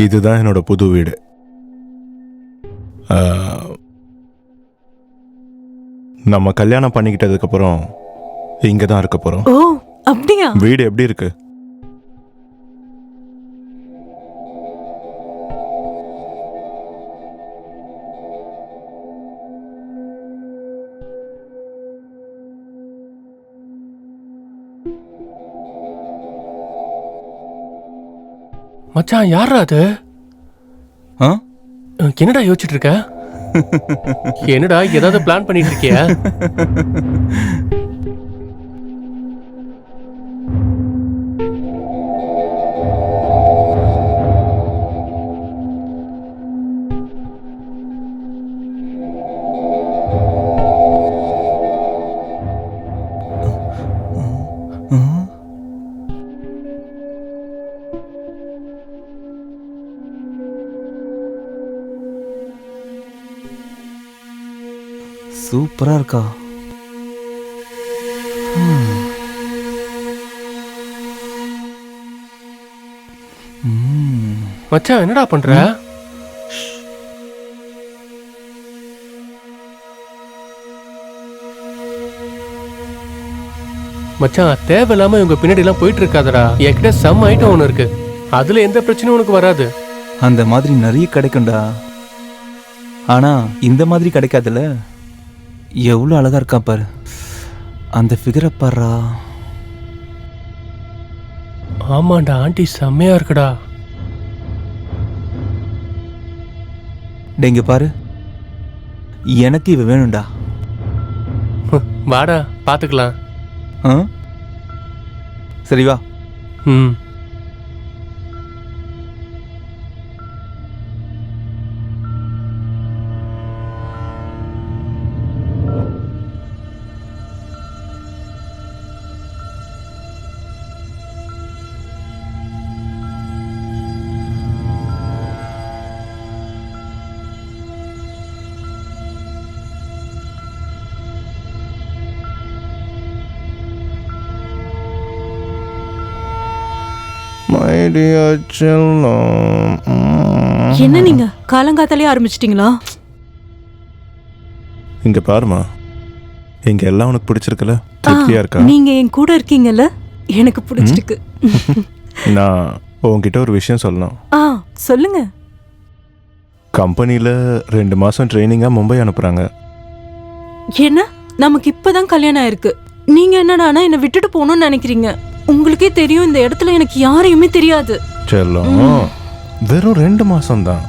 இதுதான் என்னோட புது வீடு. நம்ம கல்யாணம் பண்ணிக்கிட்டதுக்கு அப்புறம் இங்க தான் இருக்க போறோம். ஓ அப்படியா? வீடு எப்படி இருக்கு? மச்சான் யாரா அது? என்னடா யோசிச்சுட்டு இருக்க? என்னடா ஏதாவது பிளான் பண்ணிட்டு இருக்கியா? சூப்பரா இருக்கா. மச்சான் என்னடா பண்ற? மச்சான் தேவையில்லாம இவங்க பின்னாடி எல்லாம் போயிட்டு இருக்காதடா. என்கிட்ட செம்ம ஐட்டம் ஒண்ணு இருக்கு, அதுல எந்த பிரச்சனையும் உனக்கு வராது. அந்த மாதிரி நிறைய கிடைக்கும்டா, ஆனா இந்த மாதிரி கிடைக்காதுல்ல. எவ்வளவு அழகா இருக்கா பாரு, அந்த ஃபிகரை பாருடா. ஆமாண்டா, ஆண்டி செம்மையா இருக்குடா. இங்க பாரு, எனக்கு இவ வேணும்டா. வாடா பாத்துக்கலாம். சரி வா. என்ன நீங்க காலங்காத்தாலே ஆரம்பிச்சிட்டீங்களா? இங்க பாருமா, இங்க எல்லாம் உனக்கு பிடிச்சிருக்குல்ல? திருப்தியா இருக்கா? நீங்க என் கூட இருக்கீங்கல்ல, எனக்கு பிடிச்சிருக்கு. நான் உன்கிட்ட ஒரு விஷயம் சொல்லணும். சொல்லுங்க. கம்பெனில 2 மாசம் ட்ரைனிங்கா மும்பை அனுப்புறாங்க. என்ன, நமக்கு இப்பதான் கல்யாணம் ஆயிருக்கு, நீங்க என்னடானா என்ன விட்டுட்டு போகணும்னு நினைக்கிறீங்க? உங்களுக்கே தெரியும் இந்த இடத்துல எனக்கு யாரையுமே தெரியாது. செல்லம், வெறும் 2 மாசம் தான்.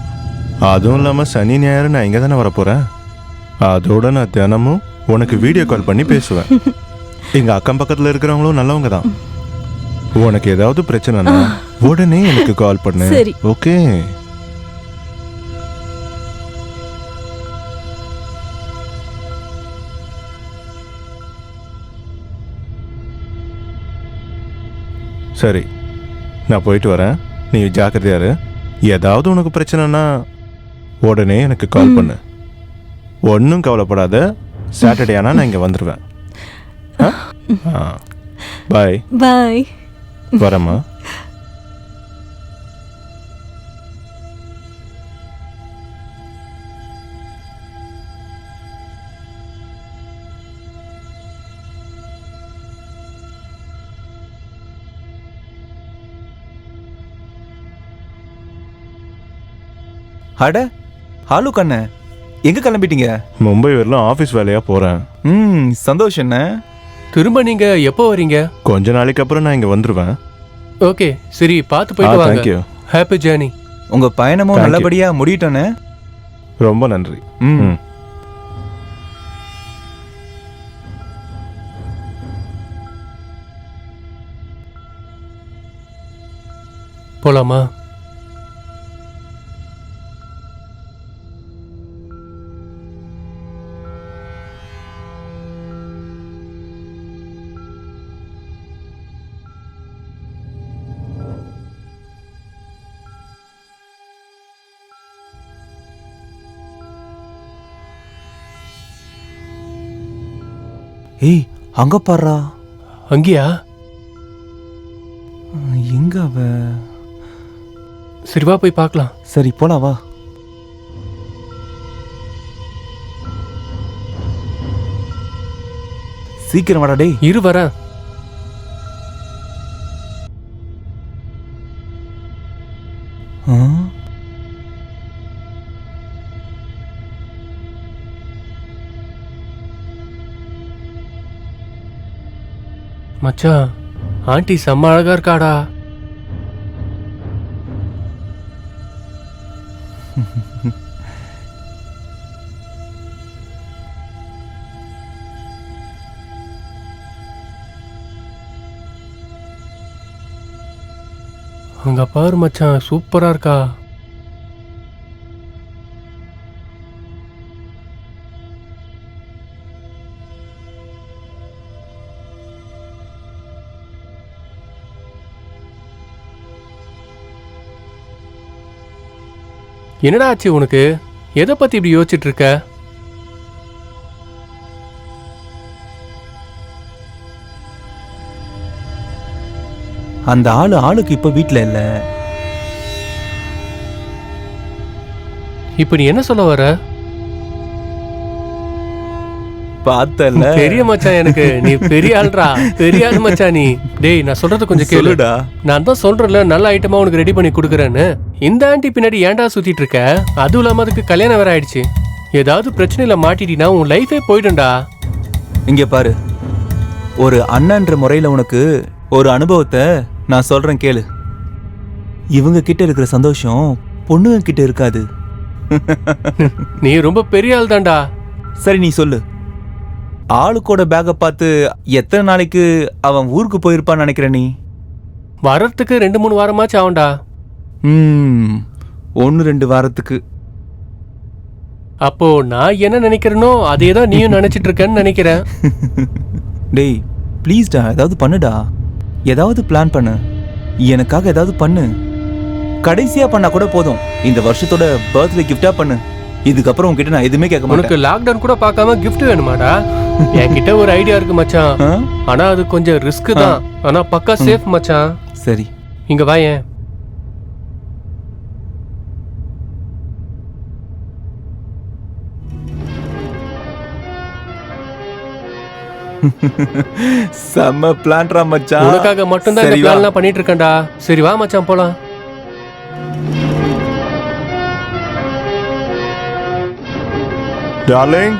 அதுவும் இல்லாம சனி ஞாயிறு நான் இங்க தானே வரப்போறேன். அதோட நான் தினமும் உனக்கு வீடியோ கால் பண்ணி பேசுவேன். எங்க அக்கம் பக்கத்துல இருக்கிறவங்களும் நல்லவங்க தான். உனக்கு ஏதாவது பிரச்சனைனா உடனே எனக்கு கால் பண்ணு. சரி, ஓகே? சரி, நான் போயிட்டு வரேன். நீ ஜாக்கிரதையா இரு. ஏதாவது உனக்கு பிரச்சனைனா உடனே எனக்கு கால் பண்ணு. ஒன்றும் கவலைப்படாத. சாட்டர்டே ஆனால் நான் இங்கே வந்துடுவேன். பாய் பாய். வரேம்மா. அட ஹாலு கண்ணே, எங்க கிளம்பிட்டீங்க? மும்பை வரலாம், ஆஃபீஸ் வேலையாக போகிறேன். சந்தோஷம். என்ன திரும்ப நீங்க எப்போ வரீங்க? கொஞ்ச நாளைக்கு அப்புறம் நான் இங்கே வந்துடுவேன். ஓகே சரி, பார்த்து போயிட்டு வாங்க. தேங்க்யூ. Happy journey. உங்க பயணமும் நல்லபடியா முடியட்டோன்னு. ரொம்ப நன்றி. போலாமா? ஏய், அங்க பாருடா. அங்கேயா? எங்க அவ? சரி வா போய் பார்க்கலாம். சரி போலாம் வா. சீக்கிரம் வாடா டேய். இரு வரேன். ஆ? மச்சான் ஆண்டி செம்ம அழகா இருக்காடா. அங்க பாரு மச்சான், சூப்பரா இருக்கா. என்னடா ஆச்சு உனக்கு? எதை பத்தி இப்படி யோசிச்சுட்டு இருக்க? அந்த ஆளுக்கு இப்ப வீட்ல இல்ல. இப்ப நீ என்ன சொல்ல வர? பார்த்தல பெரிய மச்சான், எனக்கு நீ பெரிய ஆள்ரா, பெரிய ஆள் மச்சான் நீ. டேய் நான் சொல்றது கொஞ்சம் கேளுடா. நான் தான் சொல்றேன்ல நல்ல ஐட்டமா உனக்கு ரெடி பண்ணி கொடுக்குறேன்னு. இந்த ஆண்டி பின்னாடி ஏன்டா சுத்திட்டு இருக்க? அதுவும் இல்லாம அதுக்கு கல்யாணம் வேற ஆயிடுச்சு. ஏதாவது பிரச்சனையில மாட்டிட்டீனா உன் லைஃபே போயிடும்டா. இங்க பாரு, ஒரு அண்ணன்ற முறையில உனக்கு ஒரு அனுபவத்தை நான் சொல்றேன் கேளு. இவங்க கிட்ட இருக்கிற சந்தோஷம் பொண்ணுங்க கிட்ட இருக்காது. நீ ரொம்ப பெரிய ஆள் தான்டா. சரி நீ சொல்லு, ஆளுக்கோட பேக்கை பார்த்து எத்தனை நாளைக்கு அவன் ஊருக்கு போயிருப்பான்னு நினைக்கிற நீ? வர்றதுக்கு 2-3 வாரமாச்சு ஆகும்டா. 1-2 வாரத்துக்கு. அப்போ நான் என்ன நினைக்கிறேனோ அதே தான் நீயும் நினைச்சிட்டு இருக்கேன்னு நினைக்கிறேன். டேய் ப்ளீஸ்டா, ஏதாவது பண்ணுடா. ஏதாவது பிளான் பண்ணு, எனக்காக ஏதாவது பண்ணு. கடைசியா பண்ணா கூட போதும். இந்த வருஷத்தோட பர்த்டே கிஃப்டா பண்ணு. இதுக்கப்புறம் உன்கிட்ட நான் எதுவுமே கேட்க மாட்டேன். உனக்கு லாக்டவுன் கூட பார்க்காம கிஃப்ட் வேணுமாடா? என்கிட்ட ஒரு ஐடியா இருக்கு மச்சான். ஆனா அது கொஞ்சம் ரிஸ்க் தான். ஆனா பக்கா சேஃப் மச்சான். சரி இங்க வாயேன். செம்ம பிளான்டா மச்சான். உனக்காக மட்டும் தான் இந்த பிளான்லாம் பண்ணிட்டு இருக்கேன்டா. சரி வா மச்சான் போலாம். டார்லிங்,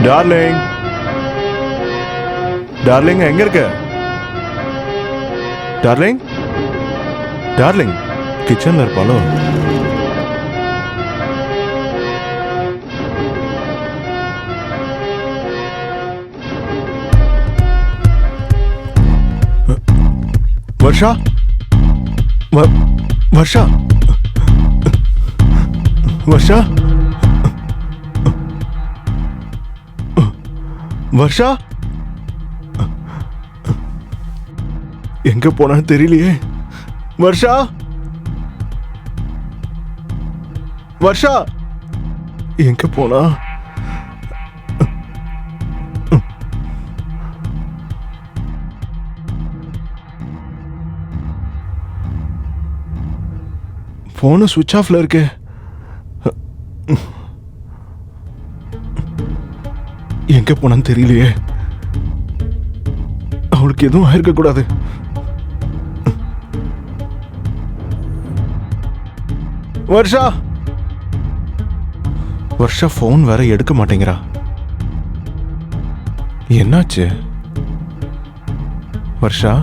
டார்லிங், டார்லிங் எங்க இருக்க? டார்லிங், டார்லிங் கிச்சன்ல இருப்பாளோ? வர்ஷா, வர்ஷா, வர்ஷா, வர்ஷா எங்க போனான்னு தெரியலையே. வர்ஷா, வர்ஷா எங்க போனா? போன சுவிட்ச் ஆஃப்ல இருக்கு. எங்க போனான்னு தெரியலையே. அவளுக்கு எதுவும் ஆயிருக்க கூடாது. வர்ஷா, வர்ஷா போன் வேற எடுக்க மாட்டேங்கிறா. என்னாச்சு வர்ஷா?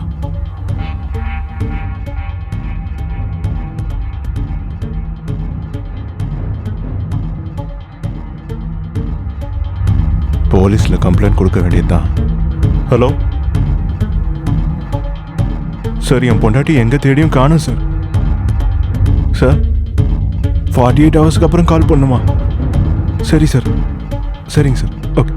போலீஸ்ல கம்ப்ளைண்ட் கொடுக்க வேண்டியதுதான். ஹலோ சார், என் பொண்டாட்டி எங்க தேடியும் காணும் சார். சார் 48 ஹவர்ஸ்க்கு அப்புறம் கால் பண்ணுமா? சரி சார், சரிங்க சார், ஓகே.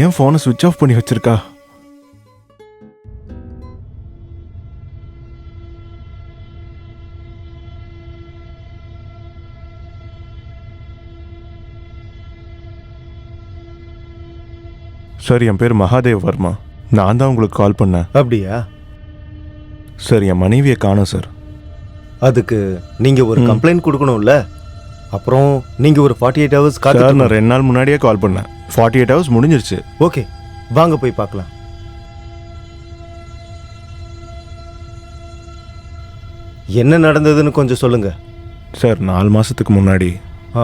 ஏன் போனை சுவிட்ச் ஆஃப் பண்ணி வச்சிருக்கா? சார் என் பேர் மகாதேவ் வர்மா. நான் தான் உங்களுக்கு கால் பண்ணேன். அப்படியா? சார் என் மனைவியை காணோம் சார். அதுக்கு நீங்க ஒரு கம்ப்ளைண்ட் கொடுக்கணும்ல. அப்புறம் நீங்க ஒரு 48 ஹவர்ஸ் சார் காத்து. நான் 2 நாள் முன்னாடியே கால் பண்ணேன். 48 ஹவர்ஸ் முடிஞ்சிருச்சு. ஓகே, வாங்க போய் பார்க்கலாம். என்ன நடந்ததுன்னு கொஞ்சம் சொல்லுங்க. சார் 4 மாசத்துக்கு முன்னாடி ஆ,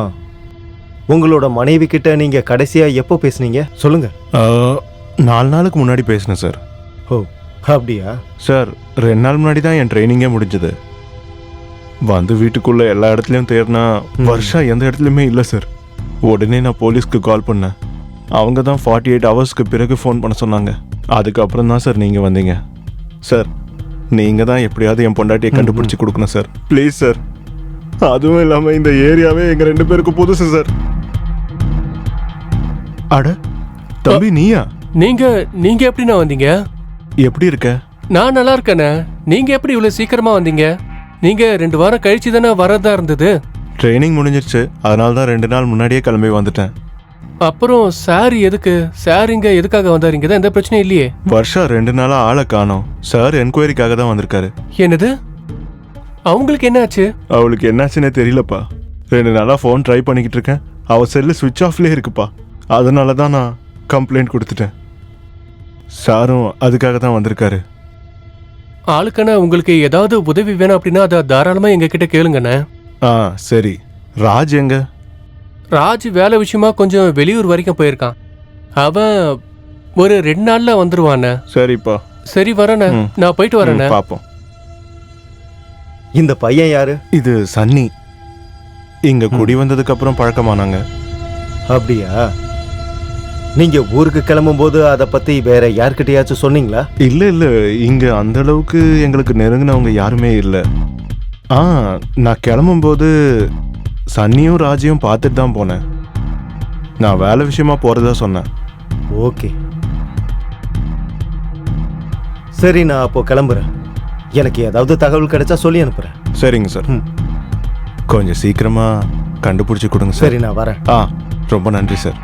உங்களோட மனைவி கிட்ட நீங்க கடைசியா எப்போ பேசுனீங்க? சொல்லுங்க. 4 நாளுக்கு முன்னாடி பேசினேன் சார். ஓ, அப்படியா? சார் 2 நாள் முன்னாடி தான் என் ட்ரைனிங்கே முடிஞ்சது. வந்து வீட்டுக்குள்ள எல்லா இடத்துலையும் தேடினா வருஷா எந்த இடத்துலையுமே இல்லை சார். உடனே நான் போலீஸ்க்கு கால் பண்ணேன். அவங்க தான் 48 ஹவர்ஸ்க்கு பிறகு ஃபோன் பண்ண சொன்னாங்க. அதுக்கப்புறம் தான் சார் நீங்கள் வந்தீங்க. சார் நீங்கள் தான் எப்படியாவது என் பொண்டாட்டியை கண்டுபிடிச்சி கொடுக்கணும் சார். Please sir. அதுவும் இல்லாமல் இந்த ஏரியாவே எங்கள் 2 பேருக்கும் புதுசு சார். அட தம்பி நீயா? நீங்க எப்படிண்ணா வந்தீங்க? எப்படி இருக்க? நான் நல்லா இருக்கேண்ணே. நீங்க எப்படி இவ்வளவு சீக்கிரமா வந்தீங்க? நீங்க 2 வாரம் கழிச்சு தானே வரதா இருந்தது. ட்ரைனிங் முடிஞ்சிருச்சு, அதனால தான் 2 நாள் முன்னாடியே கிளம்பி வந்துட்டேன். அப்புறம் சார் எதுக்கு? சார் இங்க எதுக்காக வந்தாருங்க? எந்த பிரச்சனையும் இல்லையே. வருஷா 2 நாளா ஆளை காணோம். சார் என்கொயரிக்காக தான் வந்திருக்காரு. என்னது? அவங்களுக்கு என்ன ஆச்சு? அவளுக்கு என்னாச்சுன்னே தெரியலப்பா. 2 நாளா ஃபோன் ட்ரை பண்ணிக்கிட்டு இருக்கேன். அவ செல்லு சுவிட்ச் ஆஃப்லேயே இருக்குப்பா. அதனால தான் நான் கம்ப்ளைண்ட் கொடுத்துட்டேன். சாரும் அதுக்காக தான் வந்திருக்காரு. ஆளுக்கான உங்களுக்கு ஏதாவது உதவி வேணும் அப்படின்னா அதை தாராளமா எங்க கிட்ட கேளுங்கண்ணே. ஆ சரி. ராஜ் எங்க? ராஜ் வேலை விஷயமா கொஞ்சம் வெளியூர் வரைக்கும் போயிருக்கான். அவன் ஒரு 2 நாள்ல வந்துருவானே. சரிப்பா. சரி வரேண்ணே. நான் போயிட்டு வரேண்ணே. பார்ப்போம். இந்த பையன் யாரு? இது சன்னி. இங்க குடி வந்ததுக்கு அப்புறம் பழக்கமானாங்க. அப்படியா? நீங்க ஊருக்கு கிளம்பும் போது அதை பத்தி வேற யார்கிட்டயாச்சும் சொன்னீங்களா? இல்ல இல்ல, இங்க அந்த அளவுக்கு எங்களுக்கு நெருங்கினவங்க யாருமே இல்லை. நான் கிளம்பும்போது சன்னியும் ராஜையும் பார்த்துட்டு தான் போனேன். நான் வேலை விஷயமா போறதா சொன்னேன். ஓகே, சரி, நான் அப்போ கிளம்புறேன். எனக்கு ஏதாவது தகவல் கிடைச்சா சொல்லி அனுப்புறேன். சரிங்க சார். கொஞ்சம் சீக்கிரமா கண்டுபிடிச்சு கொடுங்க சார். சரி, நான் வரேன். ரொம்ப நன்றி சார்.